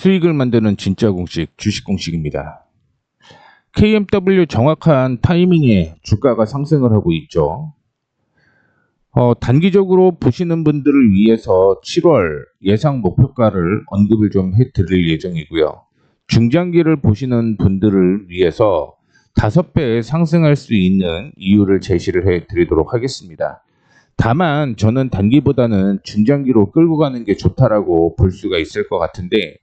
수익을 만드는 진짜 공식, 주식 공식입니다. KMW 정확한 타이밍에 주가가 상승을 하고 있죠. 단기적으로 보시는 분들을 위해서 7월 예상 목표가를 언급을 좀 해드릴 예정이고요. 중장기를 보시는 분들을 위해서 5배 상승할 수 있는 이유를 제시를 해드리도록 하겠습니다. 다만 저는 단기보다는 중장기로 끌고 가는 게 좋다라고 볼 수가 있을 것 같은데,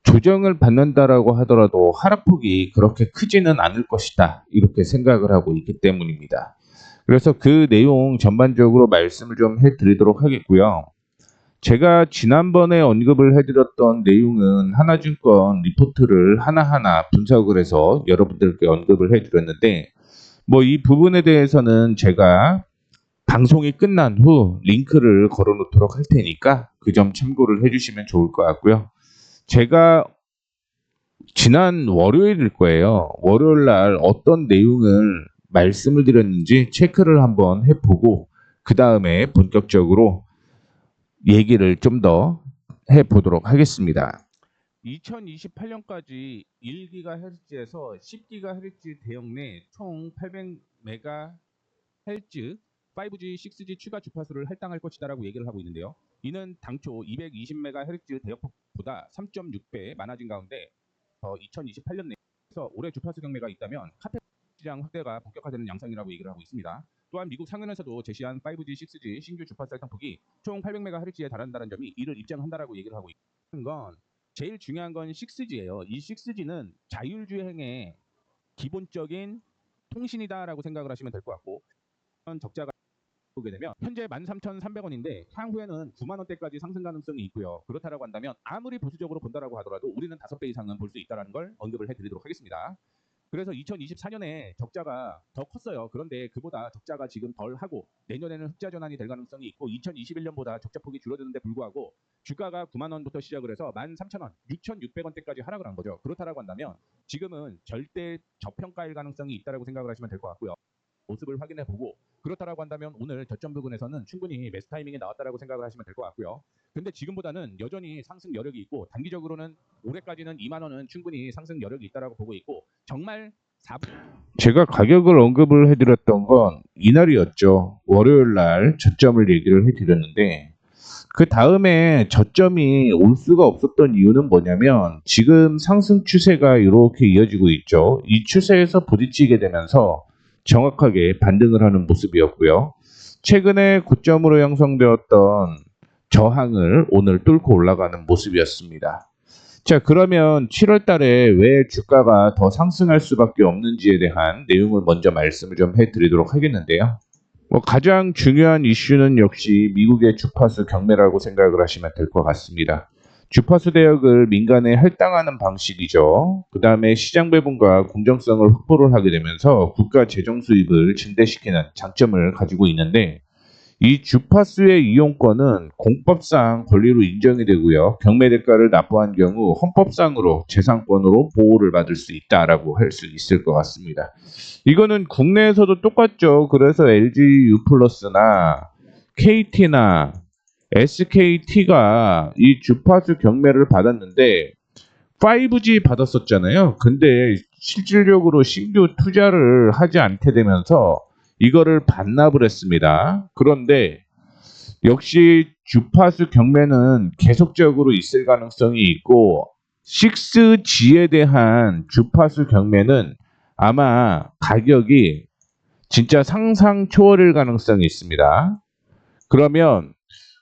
조정을 받는다라고 하더라도 하락폭이 그렇게 크지는 않을 것이다, 이렇게 생각을 하고 있기 때문입니다. 그래서 그 내용 전반적으로 말씀을 좀 해드리도록 하겠고요. 제가 지난번에 언급을 해드렸던 내용은 하나증권 리포트를 하나하나 분석을 해서 여러분들께 언급을 해드렸는데, 이 부분에 대해서는 제가 방송이 끝난 후 링크를 걸어 놓도록 할 테니까 그 점 참고를 해주시면 좋을 것 같고요. 제가 지난 월요일일 거예요. 월요일 날 어떤 내용을 말씀을 드렸는지 체크를 한번 해보고 그 다음에 본격적으로 얘기를 좀 더 해보도록 하겠습니다. 2028년까지 1GHz에서 10GHz 대역 내 총 800MHz 5G, 6G 추가 주파수를 할당할 것이다라고 얘기를 하고 있는데요. 이는 당초 220MHz 대역폭보다 3.6배 많아진 가운데 2028년 내에서 올해 주파수 경매가 있다면 카페 시장 확대가 본격화되는 양상이라고 얘기를 하고 있습니다. 또한 미국 상원에서도 제시한 5G, 6G 신규 주파수 할당폭이 총 800MHz에 달한다는 점이 이를 입증한다라고 얘기를 하고 있는 건, 제일 중요한 건 6G예요. 이 6G는 자율주행의 기본적인 통신이다라고 생각을 하시면 될 것 같고, 적자가 보게 되면 현재 13,300원인데 향후에는 9만 원대까지 상승 가능성이 있고요. 그렇다라고 한다면 아무리 보수적으로 본다라고 하더라도 우리는 5배 이상은 볼 수 있다라는 걸 언급을 해드리도록 하겠습니다. 그래서 2024년에 적자가 더 컸어요. 그런데 그보다 적자가 지금 덜 하고 내년에는 흑자 전환이 될 가능성이 있고, 2021년보다 적자폭이 줄어드는데 불구하고 주가가 9만 원부터 시작을 해서 13,000원, 6,600원대까지 하락을 한 거죠. 그렇다라고 한다면 지금은 절대 저평가일 가능성이 있다라고 생각을 하시면 될 것 같고요. 모습을 확인해 보고, 그렇다라고 한다면 오늘 저점 부근에서는 충분히 매수 타이밍이 나왔다라고 생각을 하시면 될 것 같고요. 근데 지금보다는 여전히 상승 여력이 있고, 단기적으로는 올해까지는 2만 원은 충분히 상승 여력이 있다라고 보고 있고, 정말 제가 가격을 언급을 해드렸던 건 이날이었죠. 월요일 날 저점을 얘기를 해드렸는데, 그 다음에 저점이 올 수가 없었던 이유는 뭐냐면, 지금 상승 추세가 이렇게 이어지고 있죠. 이 추세에서 부딪히게 되면서 정확하게 반등을 하는 모습이었고요. 최근에 고점으로 형성되었던 저항을 오늘 뚫고 올라가는 모습이었습니다. 자, 그러면 7월 달에 왜 주가가 더 상승할 수밖에 없는지에 대한 내용을 먼저 말씀을 좀 해드리도록 하겠는데요. 가장 중요한 이슈는 역시 미국의 주파수 경매라고 생각을 하시면 될 것 같습니다. 주파수 대역을 민간에 할당하는 방식이죠. 그 다음에 시장 배분과 공정성을 확보를 하게 되면서 국가 재정 수입을 증대시키는 장점을 가지고 있는데, 이 주파수의 이용권은 공법상 권리로 인정이 되고요. 경매 대가를 납부한 경우 헌법상으로 재산권으로 보호를 받을 수 있다라고 할 수 있을 것 같습니다. 이거는 국내에서도 똑같죠. 그래서 LG U+나 KT나 SKT가 이 주파수 경매를 받았는데 5G 받았었잖아요. 근데 실질적으로 신규 투자를 하지 않게 되면서 이거를 반납을 했습니다. 그런데 역시 주파수 경매는 계속적으로 있을 가능성이 있고, 6G에 대한 주파수 경매는 아마 가격이 진짜 상상 초월일 가능성이 있습니다. 그러면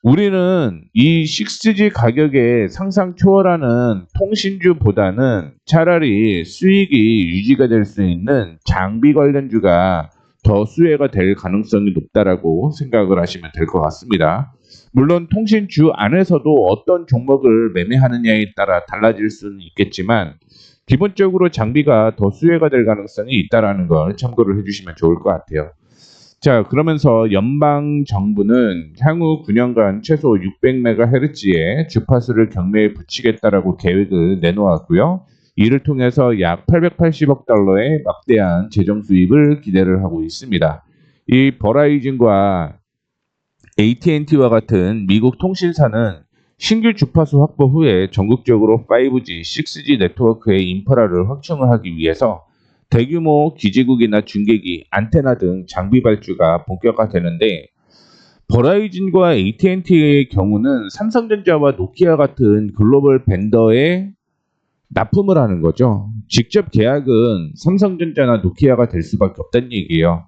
우리는 이 6G 가격에 상상 초월하는 통신주보다는 차라리 수익이 유지가 될 수 있는 장비 관련주가 더 수혜가 될 가능성이 높다라고 생각을 하시면 될 것 같습니다. 물론 통신주 안에서도 어떤 종목을 매매하느냐에 따라 달라질 수는 있겠지만, 기본적으로 장비가 더 수혜가 될 가능성이 있다라는 걸 참고를 해주시면 좋을 것 같아요. 자, 그러면서 연방 정부는 향후 9년간 최소 600MHz의 주파수를 경매에 붙이겠다라고 계획을 내놓았고요. 이를 통해서 약 880억 달러의 막대한 재정 수입을 기대를 하고 있습니다. 이 버라이즌과 AT&T와 같은 미국 통신사는 신규 주파수 확보 후에 전국적으로 5G, 6G 네트워크의 인프라를 확충을 하기 위해서 대규모 기지국이나 중계기, 안테나 등 장비 발주가 본격화되는데, 버라이즌과 AT&T의 경우는 삼성전자와 노키아 같은 글로벌 벤더에 납품을 하는 거죠. 직접 계약은 삼성전자나 노키아가 될 수밖에 없다는 얘기예요.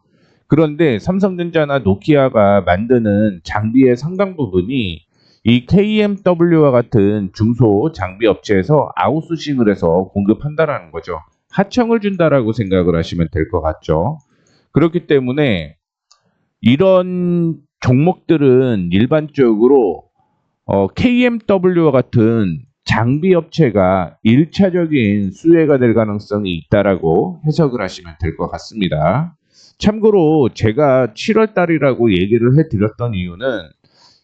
그런데 삼성전자나 노키아가 만드는 장비의 상당 부분이 이 KMW와 같은 중소 장비 업체에서 아웃소싱을 해서 공급한다라는 거죠. 하청을 준다라고 생각을 하시면 될 것 같죠. 그렇기 때문에 이런 종목들은 일반적으로 KMW와 같은 장비 업체가 1차적인 수혜가 될 가능성이 있다라고 해석을 하시면 될 것 같습니다. 참고로 제가 7월 달이라고 얘기를 해드렸던 이유는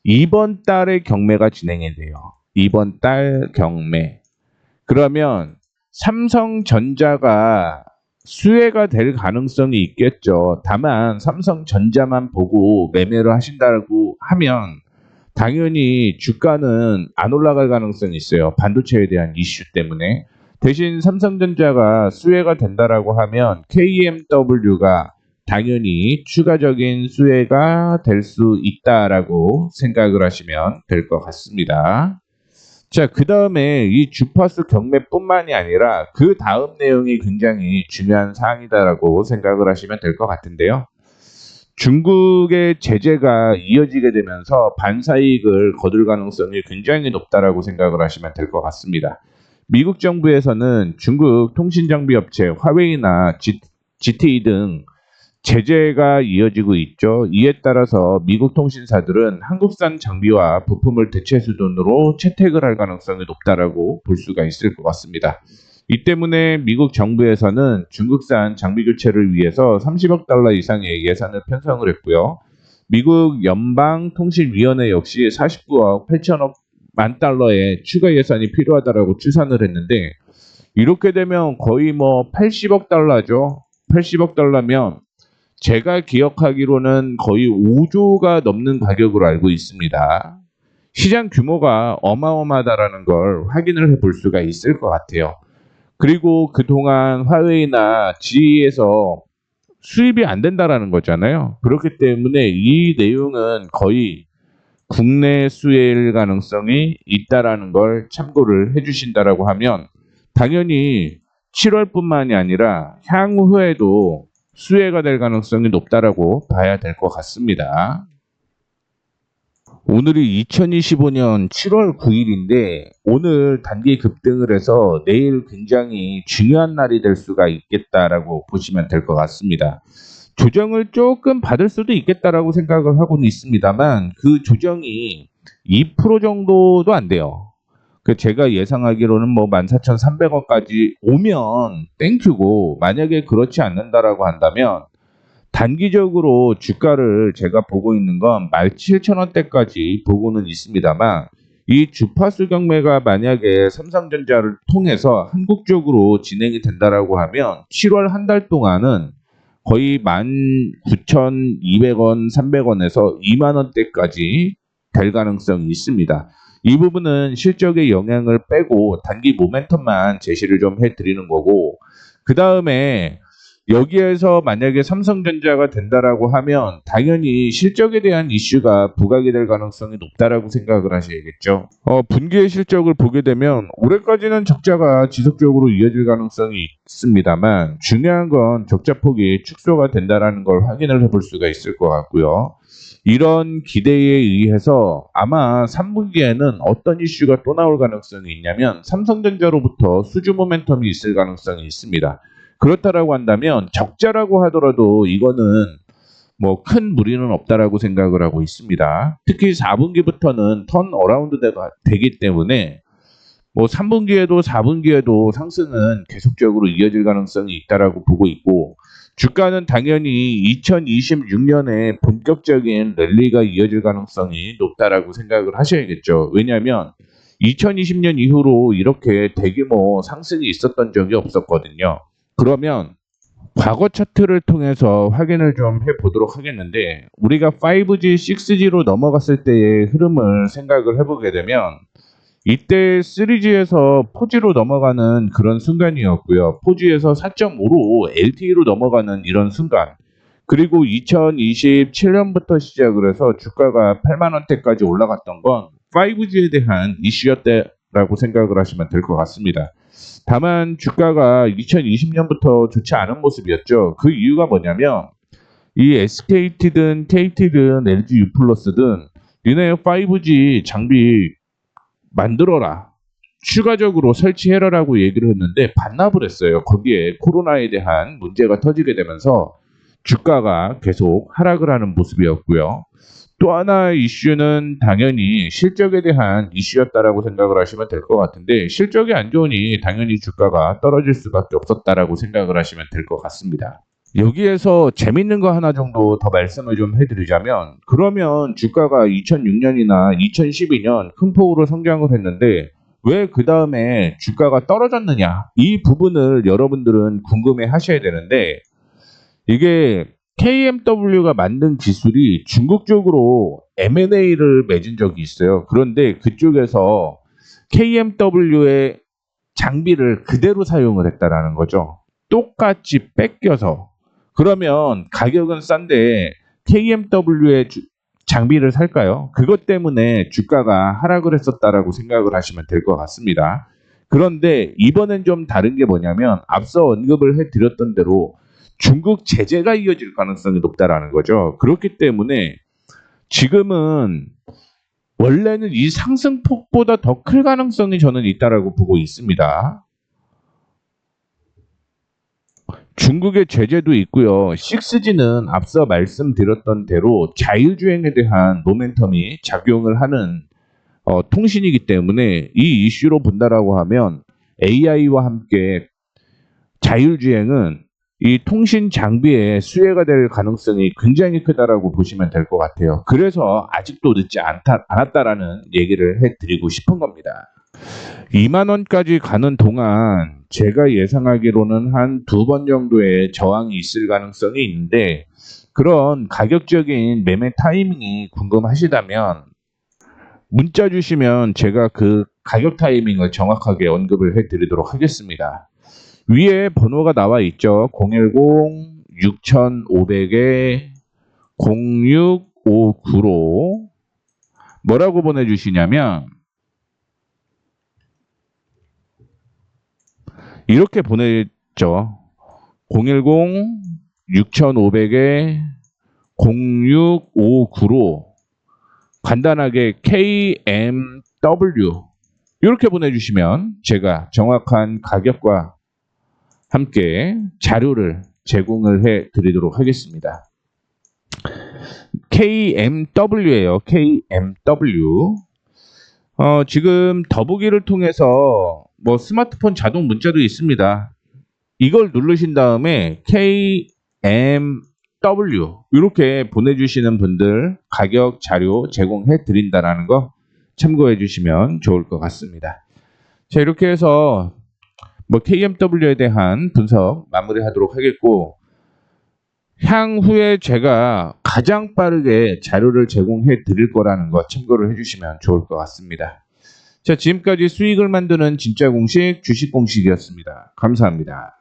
이번 달에 경매가 진행이 돼요. 이번 달 경매. 그러면 삼성전자가 수혜가 될 가능성이 있겠죠. 다만 삼성전자만 보고 매매를 하신다고 하면 당연히 주가는 안 올라갈 가능성이 있어요. 반도체에 대한 이슈 때문에. 대신 삼성전자가 수혜가 된다라고 하면 KMW가 당연히 추가적인 수혜가 될 수 있다라고 생각을 하시면 될 것 같습니다. 자, 그 다음에 이 주파수 경매뿐만이 아니라 그 다음 내용이 굉장히 중요한 사항이다라고 생각을 하시면 될 것 같은데요. 중국의 제재가 이어지게 되면서 반사이익을 거둘 가능성이 굉장히 높다라고 생각을 하시면 될 것 같습니다. 미국 정부에서는 중국 통신장비 업체 화웨이나 GTE 등 제재가 이어지고 있죠. 이에 따라서 미국 통신사들은 한국산 장비와 부품을 대체 수준으로 채택을 할 가능성이 높다라고 볼 수가 있을 것 같습니다. 이 때문에 미국 정부에서는 중국산 장비 교체를 위해서 30억 달러 이상의 예산을 편성을 했고요. 미국 연방통신위원회 역시 49억 8천억 만 달러의 추가 예산이 필요하다라고 추산을 했는데, 이렇게 되면 거의 80억 달러죠. 80억 달러면 제가 기억하기로는 거의 5조가 넘는 가격으로 알고 있습니다. 시장 규모가 어마어마하다라는 걸 확인을 해볼 수가 있을 것 같아요. 그리고 그동안 화웨이나 GE에서 수입이 안 된다라는 거잖아요. 그렇기 때문에 이 내용은 거의 국내 수혜일 가능성이 있다라는 걸 참고를 해주신다라고 하면 당연히 7월뿐만이 아니라 향후에도 수혜가 될 가능성이 높다라고 봐야 될 것 같습니다. 오늘이 2025년 7월 9일인데 오늘 단기 급등을 해서 내일 굉장히 중요한 날이 될 수가 있겠다라고 보시면 될 것 같습니다. 조정을 조금 받을 수도 있겠다라고 생각을 하고는 있습니다만 그 조정이 2% 정도도 안 돼요. 제가 예상하기로는 14,300원까지 오면 땡큐고, 만약에 그렇지 않는다라고 한다면 단기적으로 주가를 제가 보고 있는 건 17,000원대까지 보고는 있습니다만, 이 주파수 경매가 만약에 삼성전자를 통해서 한국적으로 진행이 된다라고 하면 7월 한 달 동안은 거의 19,200원, 300원에서 2만 원대까지 될 가능성이 있습니다. 이 부분은 실적의 영향을 빼고 단기 모멘텀만 제시를 좀 해드리는 거고, 그 다음에 여기에서 만약에 삼성전자가 된다라고 하면 당연히 실적에 대한 이슈가 부각이 될 가능성이 높다라고 생각을 하셔야겠죠. 분기의 실적을 보게 되면 올해까지는 적자가 지속적으로 이어질 가능성이 있습니다만, 중요한 건 적자폭이 축소가 된다라는 걸 확인을 해볼 수가 있을 것 같고요. 이런 기대에 의해서 아마 3분기에는 어떤 이슈가 또 나올 가능성이 있냐면 삼성전자로부터 수주 모멘텀이 있을 가능성이 있습니다. 그렇다라고 한다면 적자라고 하더라도 이거는 큰 무리는 없다라고 생각을 하고 있습니다. 특히 4분기부터는 턴 어라운드 되기 때문에 3분기에도 4분기에도 상승은 계속적으로 이어질 가능성이 있다라고 보고 있고, 주가는 당연히 2026년에 본격적인 랠리가 이어질 가능성이 높다라고 생각을 하셔야겠죠. 왜냐하면 2020년 이후로 이렇게 대규모 상승이 있었던 적이 없었거든요. 그러면 과거 차트를 통해서 확인을 좀 해보도록 하겠는데, 우리가 5G, 6G로 넘어갔을 때의 흐름을 생각을 해보게 되면 이때 3G에서 4G로 넘어가는 그런 순간이었고요. 4G에서 4.5로 LTE로 넘어가는 이런 순간. 그리고 2027년부터 시작을 해서 주가가 8만 원대까지 올라갔던 건 5G에 대한 이슈였다라고 생각을 하시면 될 것 같습니다. 다만 주가가 2020년부터 좋지 않은 모습이었죠. 그 이유가 뭐냐면 이 SKT든 KT든 LG U+든 니네 5G 장비 만들어라. 추가적으로 설치해라라고 얘기를 했는데 반납을 했어요. 거기에 코로나에 대한 문제가 터지게 되면서 주가가 계속 하락을 하는 모습이었고요. 또 하나의 이슈는 당연히 실적에 대한 이슈였다라고 생각을 하시면 될 것 같은데 실적이 안 좋으니 당연히 주가가 떨어질 수밖에 없었다라고 생각을 하시면 될 것 같습니다. 여기에서 재밌는 거 하나 정도 더 말씀을 좀 해드리자면 그러면 주가가 2006년이나 2012년 큰 폭으로 성장을 했는데 왜 그 다음에 주가가 떨어졌느냐 이 부분을 여러분들은 궁금해 하셔야 되는데 이게 KMW가 만든 기술이 중국 쪽으로 M&A를 맺은 적이 있어요. 그런데 그쪽에서 KMW의 장비를 그대로 사용을 했다라는 거죠. 똑같이 뺏겨서. 그러면 가격은 싼데 KMW의 장비를 살까요? 그것 때문에 주가가 하락을 했었다라고 생각을 하시면 될 것 같습니다. 그런데 이번엔 좀 다른 게 뭐냐면 앞서 언급을 해드렸던 대로 중국 제재가 이어질 가능성이 높다라는 거죠. 그렇기 때문에 지금은 원래는 이 상승폭보다 더 클 가능성이 저는 있다라고 보고 있습니다. 중국의 제재도 있고요. 6G는 앞서 말씀드렸던 대로 자율주행에 대한 모멘텀이 작용을 하는 통신이기 때문에 이 이슈로 본다라고 하면 AI와 함께 자율주행은 이 통신 장비의 수혜가 될 가능성이 굉장히 크다라고 보시면 될 것 같아요. 그래서 아직도 늦지 않았다라는 얘기를 해드리고 싶은 겁니다. 2만 원까지 가는 동안 제가 예상하기로는 한 2번 정도의 저항이 있을 가능성이 있는데 그런 가격적인 매매 타이밍이 궁금하시다면 문자 주시면 제가 그 가격 타이밍을 정확하게 언급을 해드리도록 하겠습니다. 위에 번호가 나와 있죠. 010-6500에 0659로 뭐라고 보내주시냐면 이렇게 보냈죠. 010-6500에 0659로 간단하게 KMW 이렇게 보내주시면 제가 정확한 가격과 함께 자료를 제공을 해 드리도록 하겠습니다. KMW예요. KMW. 지금 더보기를 통해서 뭐 스마트폰 자동 문자도 있습니다. 이걸 누르신 다음에 KMW 이렇게 보내주시는 분들 가격 자료 제공해 드린다라는 거 참고해 주시면 좋을 것 같습니다. 자, 이렇게 해서 뭐 KMW에 대한 분석 마무리하도록 하겠고 향후에 제가 가장 빠르게 자료를 제공해 드릴 거라는 거 참고를 해 주시면 좋을 것 같습니다. 자, 지금까지 수익을 만드는 진짜 공식 주식 공식이었습니다. 감사합니다.